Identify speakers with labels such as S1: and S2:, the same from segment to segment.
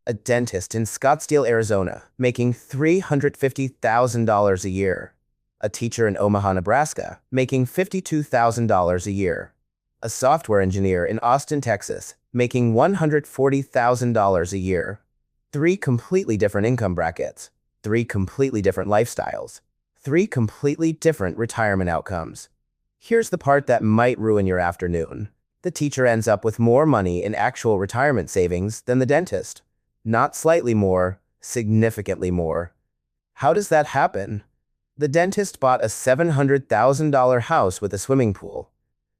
S1: A dentist in Scottsdale, Arizona, making $350,000 a year. A teacher in Omaha, Nebraska, making $52,000 a year. A software engineer in Austin, Texas, making $140,000 a year. Three completely different income brackets. Three completely different lifestyles. Three completely different retirement outcomes. Here's the part that might ruin your afternoon. The teacher ends up with more money in actual retirement savings than the dentist. Not slightly more, significantly more. How does that happen? The dentist bought a $700,000 house with a swimming pool.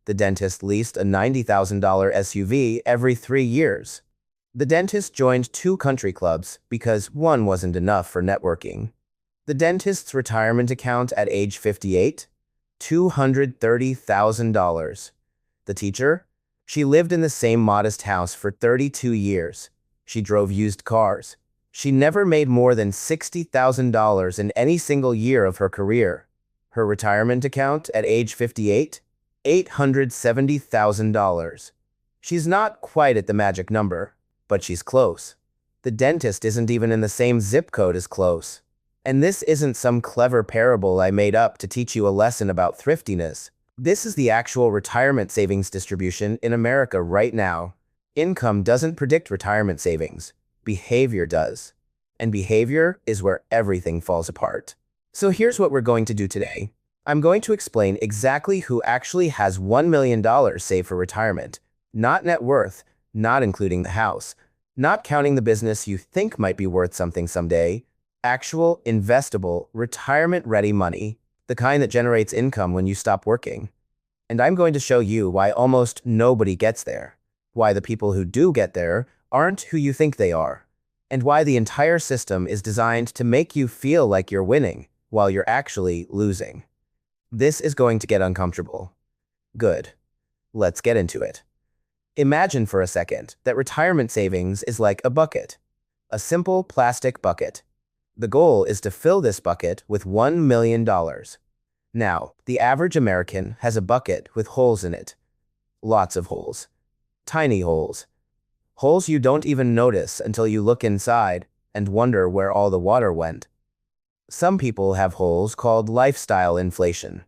S1: The dentist leased a $90,000 SUV every 3 years. The dentist joined 2 country clubs because one wasn't enough for networking. The dentist's retirement account at age 58? $230,000. The teacher? She lived in the same modest house for 32 years. She drove used cars. She never made more than $60,000 in any single year of her career. Her retirement account at age 58? $870,000. She's not quite at the magic number, but she's close. The dentist isn't even in the same zip code as close. And this isn't some clever parable I made up to teach you a lesson about thriftiness. This is the actual retirement savings distribution in America right now. Income doesn't predict retirement savings. Behavior does. And behavior is where everything falls apart. So here's what we're going to do today. I'm going to explain exactly who actually has $1 million saved for retirement. Not net worth, not including the house, not counting the business you think might be worth something someday. Actual, investable, retirement-ready money, the kind that generates income when you stop working. And I'm going to show you why almost nobody gets there. Why the people who do get there aren't who you think they are, and why the entire system is designed to make you feel like you're winning while you're actually losing. This is going to get uncomfortable. Good. Let's get into it. Imagine for a second that retirement savings is like a bucket, a simple plastic bucket. The goal is to fill this bucket with $1 million. Now, the average American has a bucket with holes in it. Lots of holes. Tiny holes. Holes you don't even notice until you look inside and wonder where all the water went. Some people have holes called lifestyle inflation.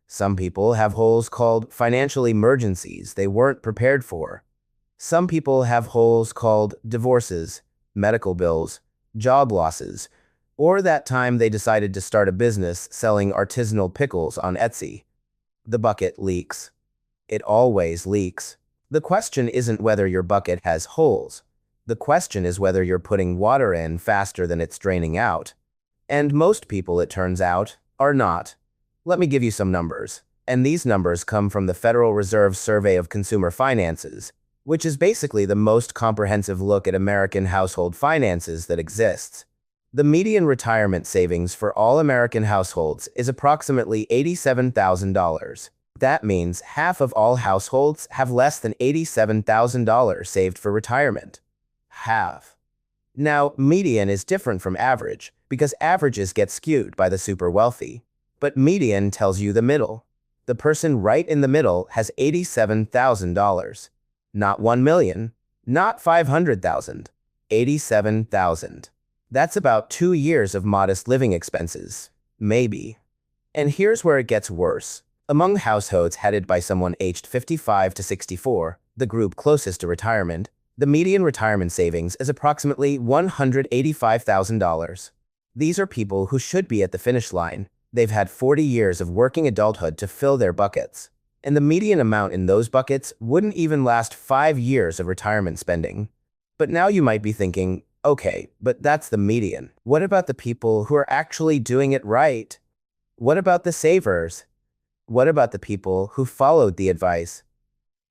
S1: Some people have holes called financial emergencies they weren't prepared for. Some people have holes called divorces, medical bills, job losses, or that time they decided to start a business selling artisanal pickles on Etsy. The bucket leaks. It always leaks. The question isn't whether your bucket has holes. The question is whether you're putting water in faster than it's draining out. And most people, it turns out, are not. Let me give you some numbers. And these numbers come from the Federal Reserve Survey of Consumer Finances, which is basically the most comprehensive look at American household finances that exists. The median retirement savings for all American households is approximately $87,000. That means half of all households have less than $87,000 saved for retirement. Half. Now, median is different from average because averages get skewed by the super wealthy. But median tells you the middle. The person right in the middle has $87,000. Not 1 million, not 500,000, 87,000. That's about 2 years of modest living expenses. Maybe. And here's where it gets worse. Among households headed by someone aged 55 to 64, the group closest to retirement, the median retirement savings is approximately $185,000. These are people who should be at the finish line. They've had 40 years of working adulthood to fill their buckets. And the median amount in those buckets wouldn't even last 5 years of retirement spending. But now you might be thinking, okay, but that's the median. What about the people who are actually doing it right? What about the savers? What about the people who followed the advice?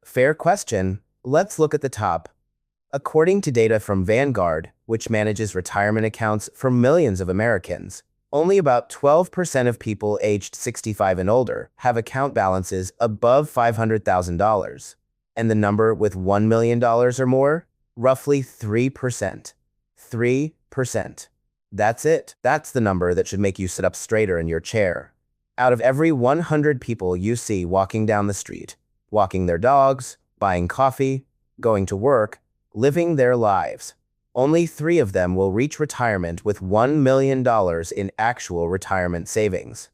S1: Fair question. Let's look at the top. According to data from Vanguard, which manages retirement accounts for millions of Americans, only about 12% of people aged 65 and older have account balances above $500,000. And the number with $1 million or more? Roughly 3%. 3%. That's it. That's the number that should make you sit up straighter in your chair. Out of every 100 people you see walking down the street, walking their dogs, buying coffee, going to work, living their lives, Only 3 of them will reach retirement with $1 million in actual retirement savings.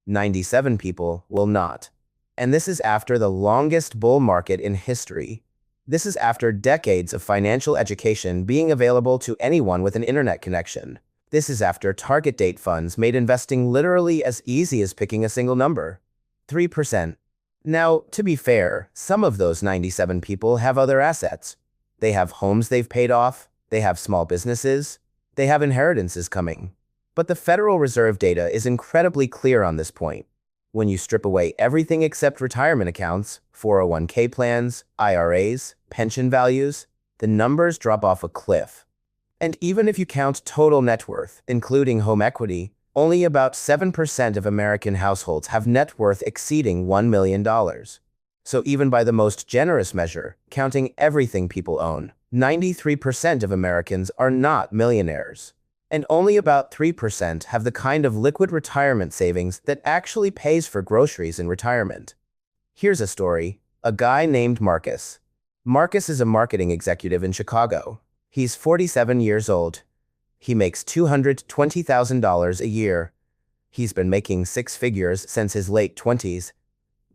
S1: 97 people will not. And this is after the longest bull market in history. This is after decades of financial education being available to anyone with an internet connection. This is after target date funds made investing literally as easy as picking a single number. 3%. Now, to be fair, some of those 97 people have other assets. They have homes they've paid off, they have small businesses, they have inheritances coming. But the Federal Reserve data is incredibly clear on this point. When you strip away everything except retirement accounts, 401k plans, IRAs, pension values, the numbers drop off a cliff. And even if you count total net worth, including home equity, only about 7% of American households have net worth exceeding $1 million. So even by the most generous measure, counting everything people own, 93% of Americans are not millionaires. And only about 3% have the kind of liquid retirement savings that actually pays for groceries in retirement. Here's a story. A guy named Marcus. Marcus is a marketing executive in Chicago. He's 47 years old. He makes $220,000 a year. He's been making 6 figures since his late 20s.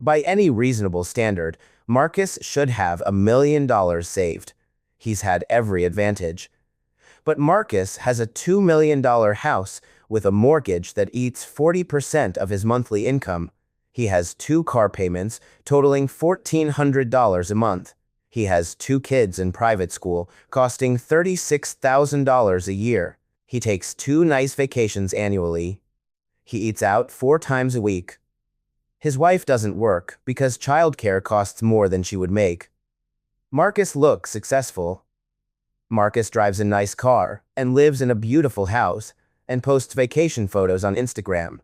S1: By any reasonable standard, Marcus should have $1 million saved. He's had every advantage. But Marcus has a $2 million house with a mortgage that eats 40% of his monthly income. He has 2 car payments totaling $1,400 a month. He has 2 kids in private school costing $36,000 a year. He takes 2 nice vacations annually. He eats out 4 times a week. His wife doesn't work because childcare costs more than she would make. Marcus looks successful. Marcus drives a nice car and lives in a beautiful house and posts vacation photos on Instagram.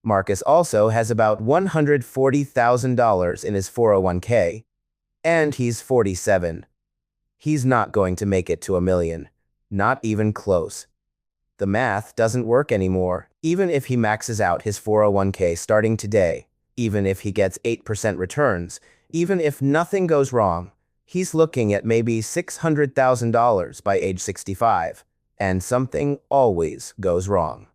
S1: Marcus also has about $140,000 in his 401k, and he's 47. He's not going to make it to $1 million, not even close. The math doesn't work anymore. Even if he maxes out his 401k starting today, even if he gets 8% returns, even if nothing goes wrong, he's looking at maybe $600,000 by age 65, and something always goes wrong.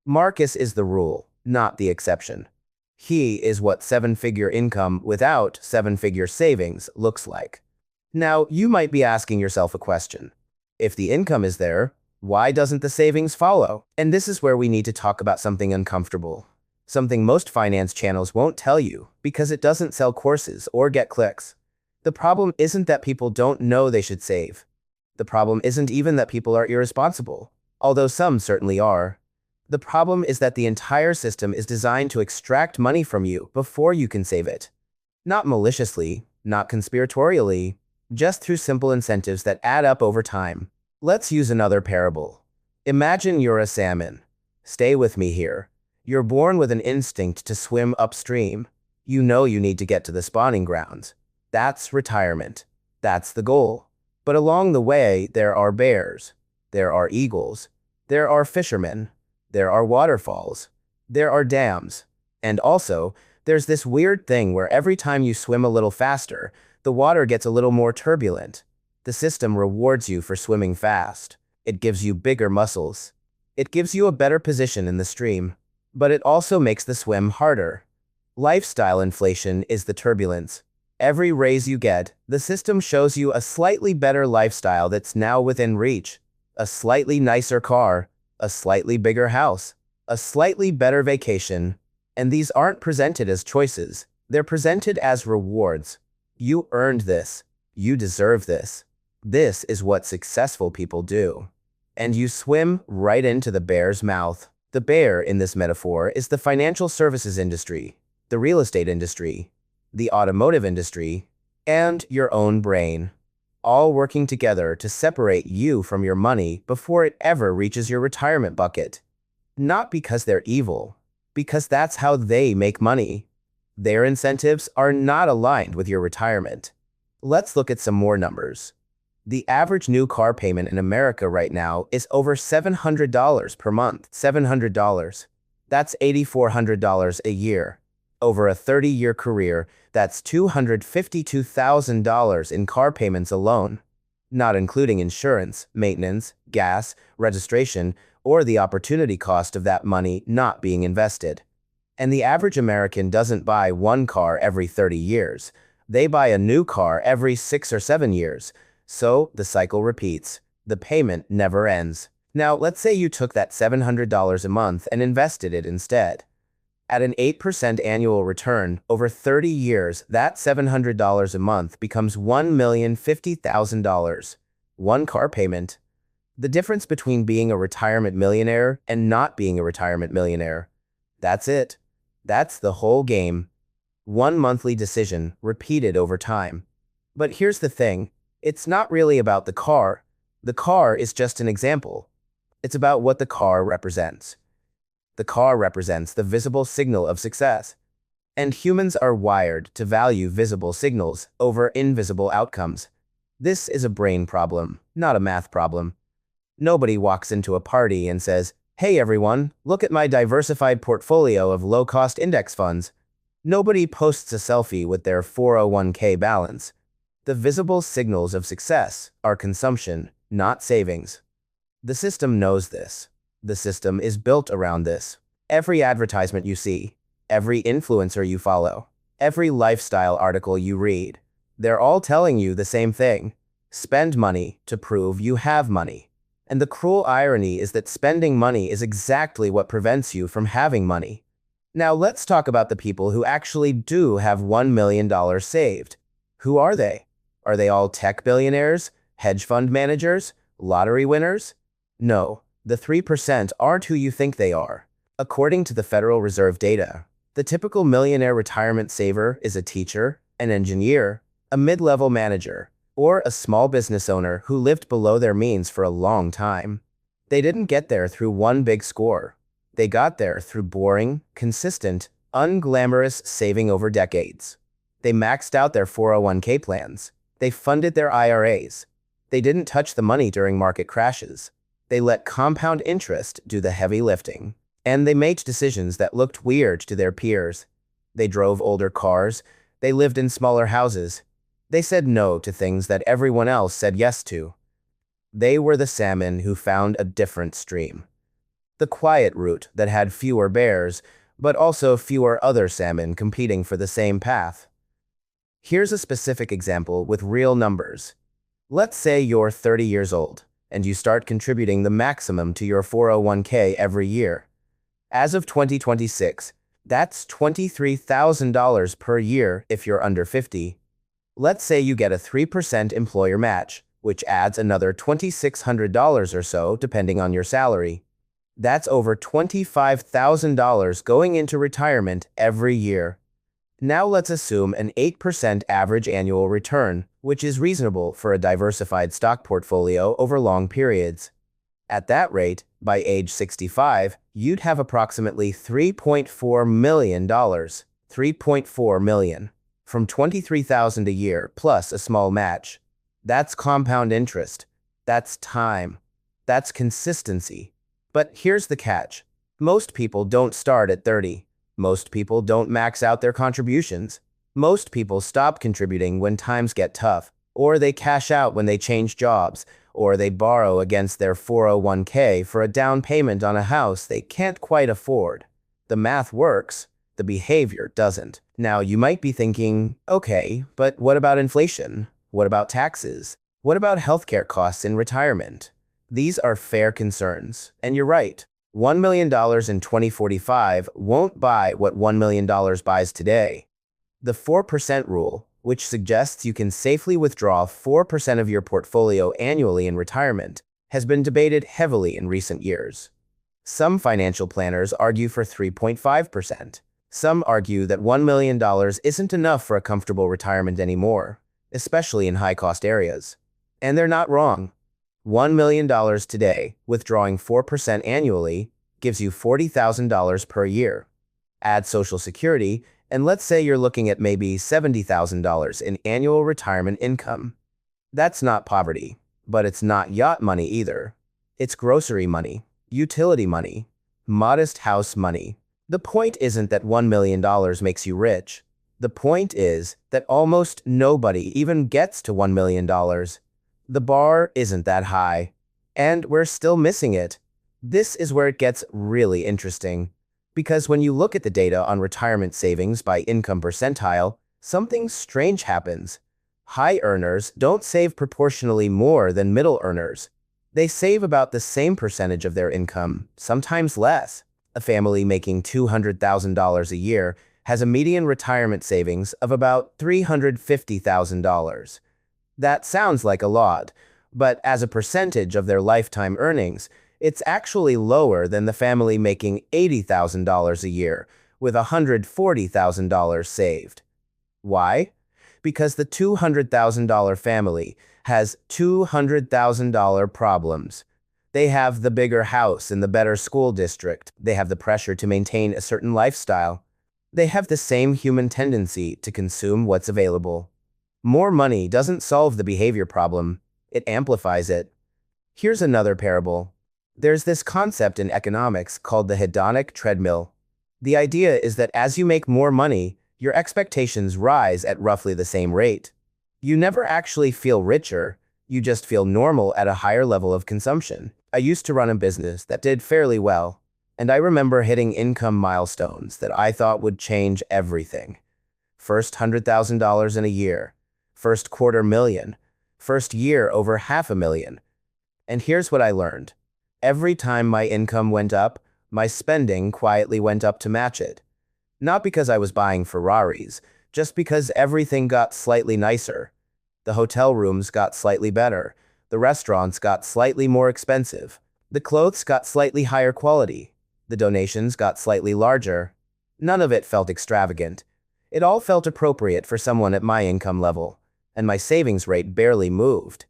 S1: Marcus is the rule, not the exception. He is what 7-figure income without 7-figure savings looks like. Now, you might be asking yourself a question. If the income is there, why doesn't the savings follow? And this is where we need to talk about something uncomfortable. Something most finance channels won't tell you because it doesn't sell courses or get clicks. The problem isn't that people don't know they should save. The problem isn't even that people are irresponsible, although some certainly are. The problem is that the entire system is designed to extract money from you before you can save it. Not maliciously, not conspiratorially, just through simple incentives that add up over time. Let's use another parable. Imagine you're a salmon. Stay with me here. You're born with an instinct to swim upstream. You know you need to get to the spawning grounds. That's retirement. That's the goal. But along the way, there are bears. There are eagles. There are fishermen. There are waterfalls. There are dams. And also, there's this weird thing where every time you swim a little faster, the water gets a little more turbulent. The system rewards you for swimming fast. It gives you bigger muscles. It gives you a better position in the stream. But it also makes the swim harder. Lifestyle inflation is the turbulence. Every raise you get, the system shows you a slightly better lifestyle that's now within reach. A slightly nicer car, a slightly bigger house, a slightly better vacation. And these aren't presented as choices. They're presented as rewards. You earned this. You deserve this. This is what successful people do. And you swim right into the bear's mouth. The bear in this metaphor is the financial services industry, the real estate industry, the automotive industry, and your own brain, all working together to separate you from your money before it ever reaches your retirement bucket. Not because they're evil, because that's how they make money. Their incentives are not aligned with your retirement. Let's look at some more numbers. The average new car payment in America right now is over $700 per month. $700. That's $8,400 a year. Over a 30-year career, that's $252,000 in car payments alone. not including insurance, maintenance, gas, registration, or the opportunity cost of that money not being invested. And the average American doesn't buy one car every 30 years. They buy a new car every 6 or 7 years. So the cycle repeats. The payment never ends. Now, let's say you took that $700 a month and invested it instead. At an 8% annual return, over 30 years, that $700 a month becomes $1,050,000. One car payment. The difference between being a retirement millionaire and not being a retirement millionaire. That's it. That's the whole game. One monthly decision, repeated over time. But here's the thing. It's not really about the car. The car is just an example. It's about what the car represents. The car represents the visible signal of success. And humans are wired to value visible signals over invisible outcomes. This is a brain problem, not a math problem. Nobody walks into a party and says, "Hey everyone, look at my diversified portfolio of low-cost index funds." Nobody posts a selfie with their 401k balance. The visible signals of success are consumption, not savings. The system knows this. The system is built around this. Every advertisement you see, every influencer you follow, every lifestyle article you read, they're all telling you the same thing. Spend money to prove you have money. And the cruel irony is that spending money is exactly what prevents you from having money. Now let's talk about the people who actually do have $1 million saved. Who are they? Are they all tech billionaires, hedge fund managers, lottery winners? No, the 3% aren't who you think they are. According to the Federal Reserve data, the typical millionaire retirement saver is a teacher, an engineer, a mid-level manager, or a small business owner who lived below their means for a long time. They didn't get there through one big score. They got there through boring, consistent, unglamorous saving over decades. They maxed out their 401k plans. They funded their IRAs. They didn't touch the money during market crashes. They let compound interest do the heavy lifting. And they made decisions that looked weird to their peers. They drove older cars. They lived in smaller houses. They said no to things that everyone else said yes to. They were the salmon who found a different stream. The quiet route that had fewer bears, but also fewer other salmon competing for the same path. Here's a specific example with real numbers. Let's say you're 30 years old, and you start contributing the maximum to your 401k every year. As of 2026, that's $23,000 per year if you're under 50. Let's say you get a 3% employer match, which adds another $2,600 or so depending on your salary. That's over $25,000 going into retirement every year. Now let's assume an 8% average annual return, which is reasonable for a diversified stock portfolio over long periods. At that rate, by age 65, you'd have approximately $3.4 million. $3.4 million. From $23,000 a year plus a small match. That's compound interest. That's time. That's consistency. But here's the catch. Most people don't start at 30. Most people don't max out their contributions. Most people stop contributing when times get tough, or they cash out when they change jobs, or they borrow against their 401k for a down payment on a house they can't quite afford. The math works. The behavior doesn't. Now, you might be thinking, okay, but what about inflation? What about taxes? What about healthcare costs in retirement? These are fair concerns. And you're right. $1 million in 2045 won't buy what $1 million buys today. The 4% rule, which suggests you can safely withdraw 4% of your portfolio annually in retirement, has been debated heavily in recent years. Some financial planners argue for 3.5%. Some argue that $1 million isn't enough for a comfortable retirement anymore, especially in high-cost areas. And they're not wrong. $1 million today, withdrawing 4% annually, gives you $40,000 per year. Add Social Security, and let's say you're looking at maybe $70,000 in annual retirement income. That's not poverty, but it's not yacht money either. It's grocery money, utility money, modest house money. The point isn't that $1 million makes you rich. The point is that almost nobody even gets to $1 million. The bar isn't that high, and we're still missing it. This is where it gets really interesting. Because when you look at the data on retirement savings by income percentile, something strange happens. High earners don't save proportionally more than middle earners. They save about the same percentage of their income, sometimes less. A family making $200,000 a year has a median retirement savings of about $350,000. That sounds like a lot, but as a percentage of their lifetime earnings, it's actually lower than the family making $80,000 a year with $140,000 saved. Why? Because the $200,000 family has $200,000 problems. They have the bigger house in the better school district. They have the pressure to maintain a certain lifestyle. They have the same human tendency to consume what's available. More money doesn't solve the behavior problem, it amplifies it. Here's another parable. There's this concept in economics called the hedonic treadmill. The idea is that as you make more money, your expectations rise at roughly the same rate. You never actually feel richer, you just feel normal at a higher level of consumption. I used to run a business that did fairly well, and I remember hitting income milestones that I thought would change everything. First $100,000 in a year, first $250,000, first year over $500,000. And here's what I learned. Every time my income went up, my spending quietly went up to match it. Not because I was buying Ferraris, just because everything got slightly nicer. The hotel rooms got slightly better. The restaurants got slightly more expensive. The clothes got slightly higher quality. The donations got slightly larger. None of it felt extravagant. It all felt appropriate for someone at my income level, and my savings rate barely moved.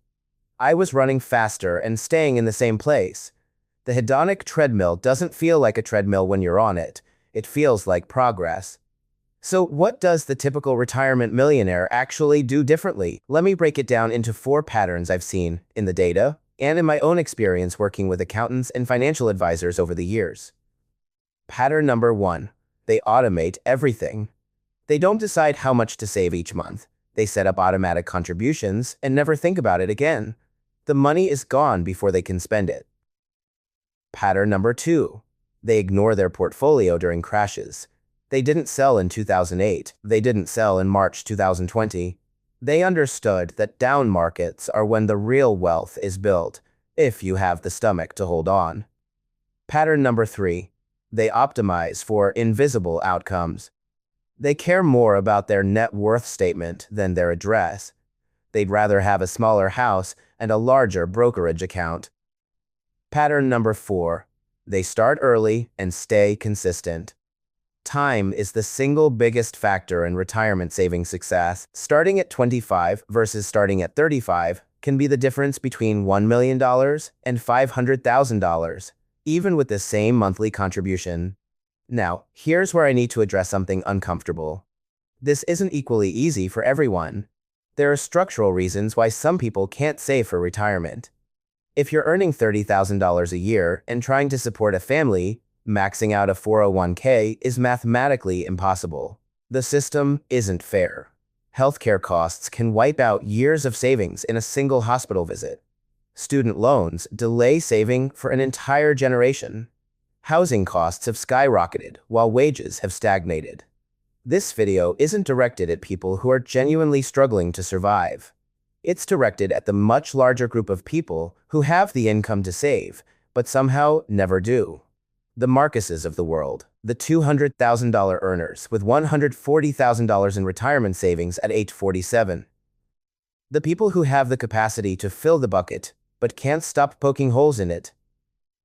S1: I was running faster and staying in the same place. The hedonic treadmill doesn't feel like a treadmill when you're on it. It feels like progress. So what does the typical retirement millionaire actually do differently? Let me break it down into 4 patterns I've seen in the data and in my own experience working with accountants and financial advisors over the years. Pattern number 1. They automate everything. They don't decide how much to save each month. They set up automatic contributions and never think about it again. The money is gone before they can spend it. Pattern number 2. They ignore their portfolio during crashes. They didn't sell in 2008. They didn't sell in March 2020. They understood that down markets are when the real wealth is built, if you have the stomach to hold on. Pattern number 3. They optimize for invisible outcomes. They care more about their net worth statement than their address. They'd rather have a smaller house and a larger brokerage account. Pattern number 4. They start early and stay consistent. Time is the single biggest factor in retirement savings success. Starting at 25 versus starting at 35 can be the difference between $1 million and $500,000, even with the same monthly contribution. Now, here's where I need to address something uncomfortable. This isn't equally easy for everyone. There are structural reasons why some people can't save for retirement. If you're earning $30,000 a year and trying to support a family, maxing out a 401k is mathematically impossible. The system isn't fair. Healthcare costs can wipe out years of savings in a single hospital visit. Student loans delay saving for an entire generation. Housing costs have skyrocketed while wages have stagnated. This video isn't directed at people who are genuinely struggling to survive. It's directed at the much larger group of people who have the income to save, but somehow never do. The Marcuses of the world, the $200,000 earners with $140,000 in retirement savings at age 47. The people who have the capacity to fill the bucket, but can't stop poking holes in it.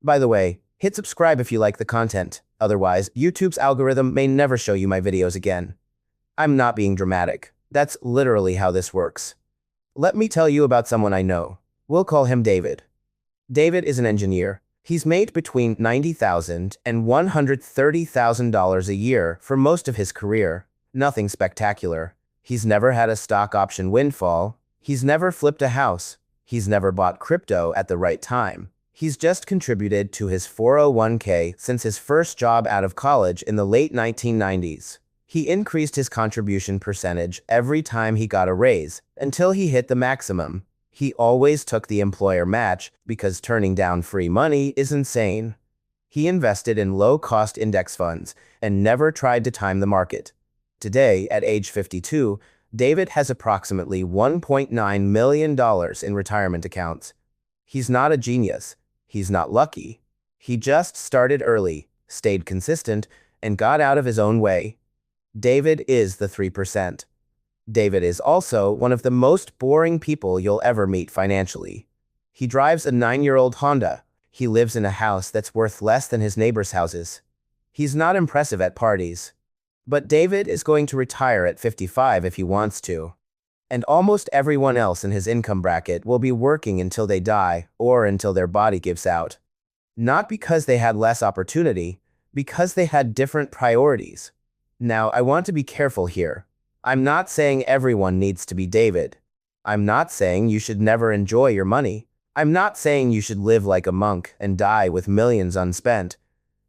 S1: By the way, hit subscribe if you like the content, otherwise YouTube's algorithm may never show you my videos again. I'm not being dramatic. That's literally how this works. Let me tell you about someone I know. We'll call him David. David is an engineer. He's made between $90,000 and $130,000 a year for most of his career. Nothing spectacular. He's never had a stock option windfall. He's never flipped a house. He's never bought crypto at the right time. He's just contributed to his 401k since his first job out of college in the late 1990s. He increased his contribution percentage every time he got a raise, until he hit the maximum. He always took the employer match because turning down free money is insane. He invested in low-cost index funds and never tried to time the market. Today, at age 52, David has approximately $1.9 million in retirement accounts. He's not a genius. He's not lucky. He just started early, stayed consistent, and got out of his own way. David is the 3%. David is also one of the most boring people you'll ever meet financially. He drives a 9-year-old Honda. He lives in a house that's worth less than his neighbors' houses. He's not impressive at parties. But David is going to retire at 55 if he wants to. And almost everyone else in his income bracket will be working until they die or until their body gives out. Not because they had less opportunity, because they had different priorities. Now, I want to be careful here. I'm not saying everyone needs to be David. I'm not saying you should never enjoy your money. I'm not saying you should live like a monk and die with millions unspent.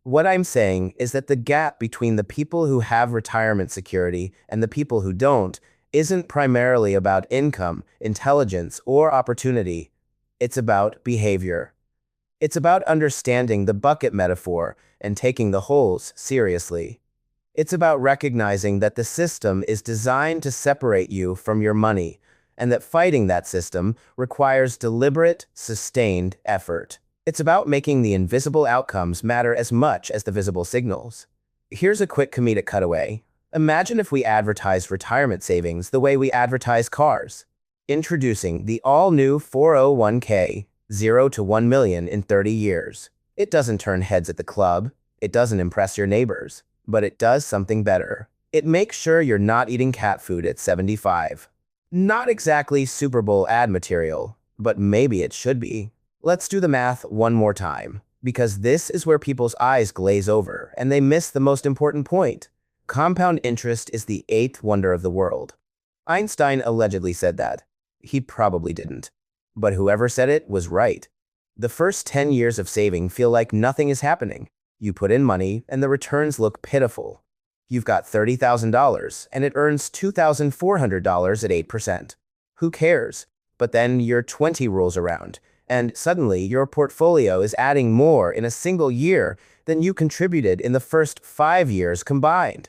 S1: What I'm saying is that the gap between the people who have retirement security and the people who don't isn't primarily about income, intelligence, or opportunity. It's about behavior. It's about understanding the bucket metaphor and taking the holes seriously. It's about recognizing that the system is designed to separate you from your money, and that fighting that system requires deliberate, sustained effort. It's about making the invisible outcomes matter as much as the visible signals. Here's a quick comedic cutaway. Imagine if we advertised retirement savings the way we advertise cars. Introducing the all-new 401k, 0 to 1 million in 30 years. It doesn't turn heads at the club. It doesn't impress your neighbors. But it does something better. It makes sure you're not eating cat food at 75. Not exactly Super Bowl ad material, but maybe it should be. Let's do the math one more time, because this is where people's eyes glaze over and they miss the most important point. Compound interest is the eighth wonder of the world. Einstein allegedly said that. He probably didn't. But whoever said it was right. The first 10 years of saving feel like nothing is happening. You put in money and the returns look pitiful. You've got $30,000 and it earns $2,400 at 8%. Who cares? But then year 20 rolls around, and suddenly your portfolio is adding more in a single year than you contributed in the first 5 years combined.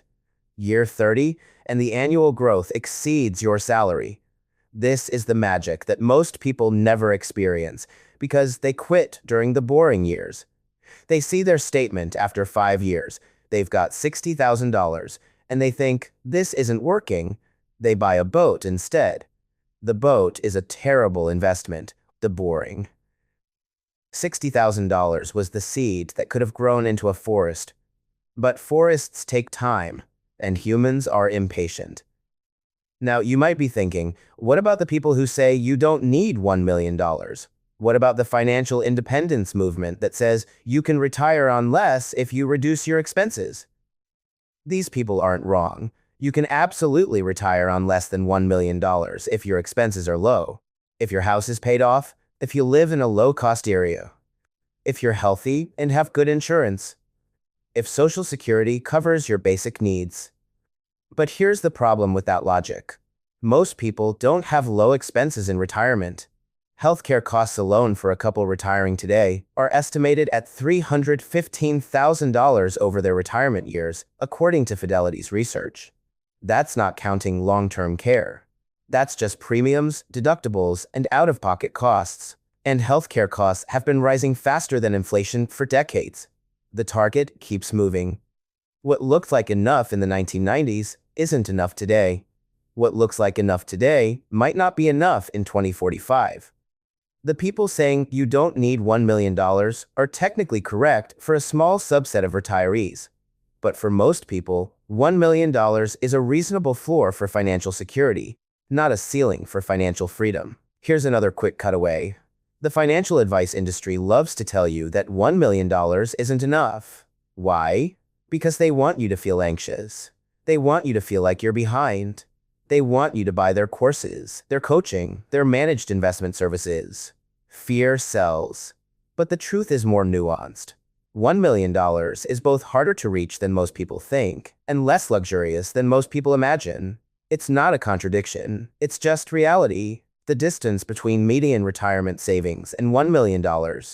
S1: Year 30, and the annual growth exceeds your salary. This is the magic that most people never experience because they quit during the boring years. They see their statement after 5 years. They've got $60,000, and they think, this isn't working. They buy a boat instead. The boat is a terrible investment, the boring. $60,000 was the seed that could have grown into a forest. But forests take time, and humans are impatient. Now, you might be thinking, what about the people who say you don't need $1 million? What about the financial independence movement that says you can retire on less if you reduce your expenses? These people aren't wrong. You can absolutely retire on less than $1 million if your expenses are low, if your house is paid off, if you live in a low-cost area, if you're healthy and have good insurance, if Social Security covers your basic needs. But here's the problem with that logic. Most people don't have low expenses in retirement. Healthcare costs alone for a couple retiring today are estimated at $315,000 over their retirement years, according to Fidelity's research. That's not counting long-term care. That's just premiums, deductibles, and out-of-pocket costs. And healthcare costs have been rising faster than inflation for decades. The target keeps moving. What looked like enough in the 1990s isn't enough today. What looks like enough today might not be enough in 2045. The people saying you don't need $1 million are technically correct for a small subset of retirees. But for most people, $1 million is a reasonable floor for financial security, not a ceiling for financial freedom. Here's another quick cutaway. The financial advice industry loves to tell you that $1 million isn't enough. Why? Because they want you to feel anxious. They want you to feel like you're behind. They want you to buy their courses, their coaching, their managed investment services. Fear sells. But the truth is more nuanced. $1 million is both harder to reach than most people think, and less luxurious than most people imagine. It's not a contradiction. It's just reality. The distance between median retirement savings and $1 million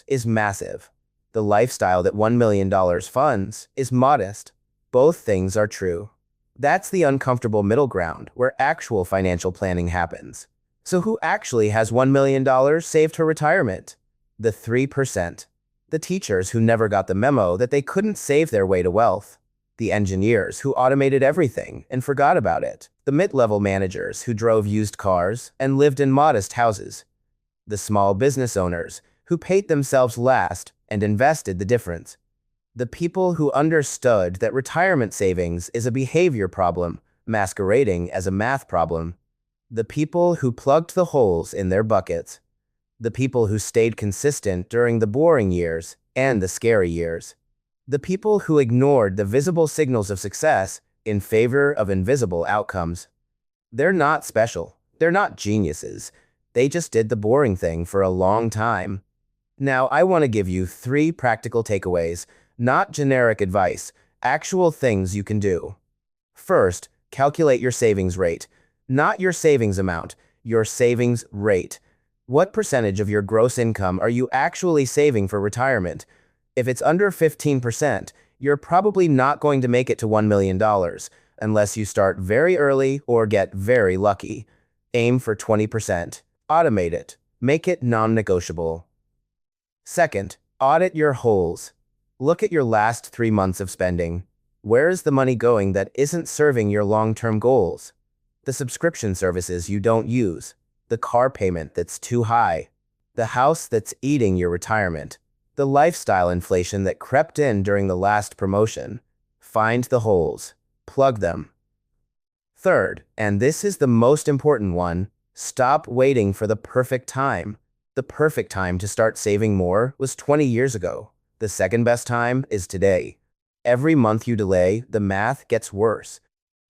S1: is massive. The lifestyle that $1 million funds is modest. Both things are true. That's the uncomfortable middle ground where actual financial planning happens. So who actually has $1 million saved for retirement? The 3%. The teachers who never got the memo that they couldn't save their way to wealth. The engineers who automated everything and forgot about it. The mid-level managers who drove used cars and lived in modest houses. The small business owners who paid themselves last and invested the difference. The people who understood that retirement savings is a behavior problem masquerading as a math problem. The people who plugged the holes in their buckets. The people who stayed consistent during the boring years and the scary years. The people who ignored the visible signals of success in favor of invisible outcomes. They're not special. They're not geniuses. They just did the boring thing for a long time. Now, I want to give you 3 practical takeaways, not generic advice, actual things you can do. First, calculate your savings rate. Not your savings amount, your savings rate. What percentage of your gross income are you actually saving for retirement? If it's under 15%, you're probably not going to make it to $1 million unless you start very early or get very lucky. Aim for 20%. Automate it. Make it non-negotiable. Second, audit your holes. Look at your last 3 months of spending. Where is the money going that isn't serving your long-term goals? The subscription services you don't use. The car payment that's too high. The house that's eating your retirement. The lifestyle inflation that crept in during the last promotion. Find the holes. Plug them. Third, and this is the most important one, stop waiting for the perfect time. The perfect time to start saving more was 20 years ago. The second best time is today. Every month you delay, the math gets worse.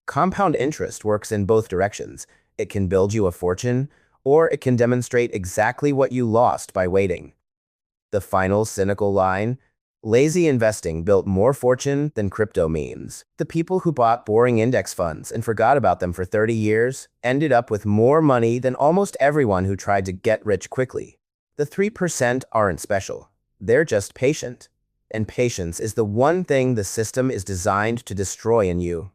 S1: Compound interest works in both directions. It can build you a fortune, or it can demonstrate exactly what you lost by waiting. The final cynical line: lazy investing built more fortune than crypto memes. The people who bought boring index funds and forgot about them for 30 years ended up with more money than almost everyone who tried to get rich quickly. The 3% aren't special. They're just patient. And patience is the one thing the system is designed to destroy in you.